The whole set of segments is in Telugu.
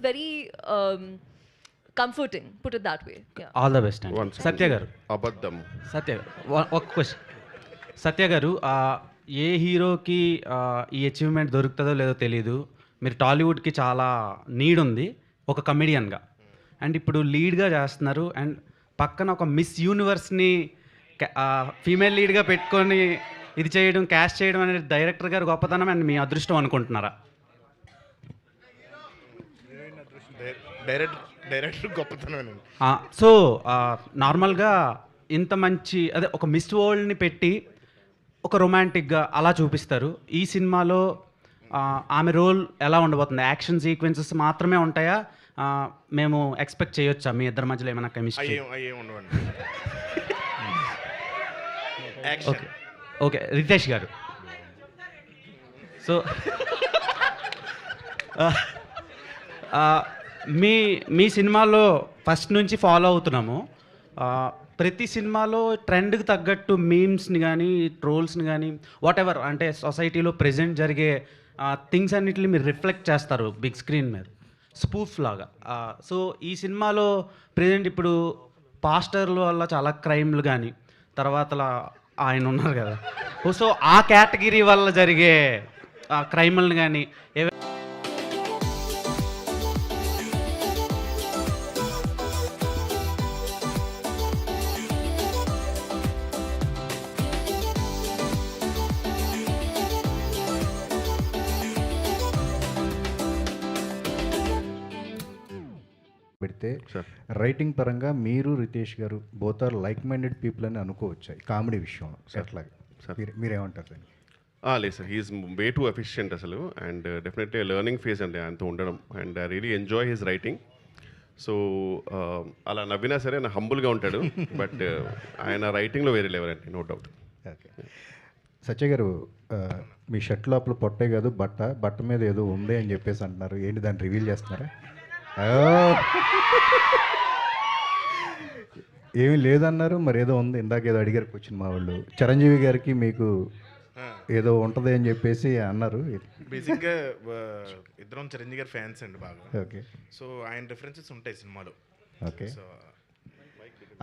very comforting, put it that way. Yeah. All the best అండి. సత్య గారు, అబద్ధం. సత్య గారు ఒక క్వశ్చన్. సత్య గారు, ఏ హీరోకి ఈ అచీవ్మెంట్ దొరుకుతుందో లేదో తెలియదు. మీరు టాలీవుడ్కి చాలా నీడ్ ఉంది ఒక కమెడియన్గా, అండ్ ఇప్పుడు లీడ్గా చేస్తున్నారు, అండ్ పక్కన ఒక మిస్ యూనివర్స్ని ఫీమేల్ లీడ్గా పెట్టుకొని ఇది చేయడం, క్యాస్ట్ చేయడం అనేది డైరెక్టర్ గారు గొప్పతనం అండ్ మీ అదృష్టం అనుకుంటున్నారా? డైరెక్టర్ గొప్పతనం. సో నార్మల్గా ఇంత మంచి అదే ఒక మిస్ వరల్డ్ని పెట్టి ఒక రొమాంటిక్గా అలా చూపిస్తారు. ఈ సినిమాలో ఆమె రోల్ ఎలా ఉండబోతుంది? యాక్షన్ సీక్వెన్సెస్ మాత్రమే ఉంటాయా? మేము ఎక్స్పెక్ట్ చేయొచ్చా మీ ఇద్దరి మధ్యలో ఏమైనా కెమిస్ట్రీ? ఓకే ఓకే రితేష్ గారు, సో మీ సినిమాలో ఫస్ట్ నుంచి ఫాలో అవుతున్నాము. ప్రతి సినిమాలో ట్రెండ్కి తగ్గట్టు మీమ్స్ని కానీ ట్రోల్స్ని కానీ వాట్ ఎవర్ అంటే సొసైటీలో ప్రెజెంట్ జరిగే థింగ్స్ అన్నిటిని మీరు రిఫ్లెక్ట్ చేస్తారు బిగ్ స్క్రీన్ మీద స్పూఫ్ లాగా. సో ఈ సినిమాలో ప్రెజెంట్ ఇప్పుడు పాస్టర్ల వల్ల చాలా క్రైమ్లు కానీ తర్వాత ఆయన ఉన్నారు కదా, సో ఆ కేటగిరీ వల్ల జరిగే క్రైమ్లను కానీ పెడితే రైటింగ్ పరంగా మీరు రితేష్ గారు both are like minded people అని అనుకోవచ్చు కామెడీ విషయంలో. అట్లాగే మీరేమంటారు సార్? లేదు sir, he's way too efficient అసలు, అండ్ డెఫినెట్లీ లెర్నింగ్ ఫేజ్ అండి ఆయనతో ఉండడం, and I really enjoy his writing. So అలా నవ్వినా సరే ఆయన హంబుల్గా ఉంటాడు, బట్ ఆయన రైటింగ్లో వేరే లెవెల్ అండి, నో డౌట్. ఓకే సత్య గారు, మీ షర్ట్ లోపల పొట్టే కాదు బట్ట మీద ఏదో ఉంది అని చెప్పేసి అంటున్నారు, ఏంటి దాన్ని రివీల్ చేస్తున్నారా? ఏమీ లేదన్నారు, మరి ఏదో ఉంది. ఇందాక ఏదో అడిగారు క్వశ్చన్ మా వాళ్ళు. చిరంజీవి గారికి మీకు ఏదో ఉంటుంది అని చెప్పేసి అన్నారు. బేసిక్గా ఇద్దరం చిరంజీవి గారి ఫ్యాన్స్ అండి బాగా. ఓకే, సో ఆయన రిఫరెన్సెస్ ఉంటాయి సినిమాలో. ఓకే,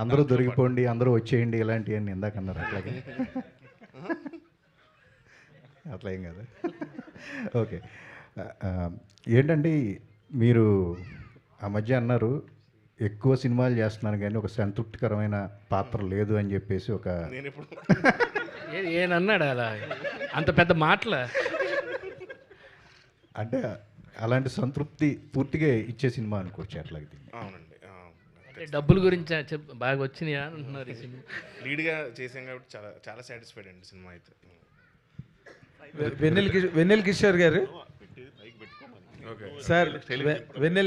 అందరూ దొరికిపోండి, అందరూ వచ్చేయండి ఇలాంటివన్నీ ఇందాక అన్నారు. అట్లాగే అట్లా ఏం కదా. ఓకే, ఏంటండి మీరు ఆ మధ్య అన్నారు ఎక్కువ సినిమాలు చేస్తున్నాను కానీ ఒక సంతృప్తికరమైన పాత్ర లేదు అని చెప్పేసి ఒక ఏనన్నాడు అలా అంత పెద్ద మాటల అంటే అలాంటి సంతృప్తి పూర్తిగా ఇచ్చే సినిమా అనుకోవచ్చు అట్లాగే. అవునండి, డబ్బుల గురించి బాగా వచ్చినాయా అంటున్నారు. ఈ సినిమా లీడ్గా చేసాం కాబట్టి చాలా చాలా సాటిస్ఫైడ్ అండి సినిమా అయితే. వెన్నెల కిషోర్ గారు సార్, వెన్నెల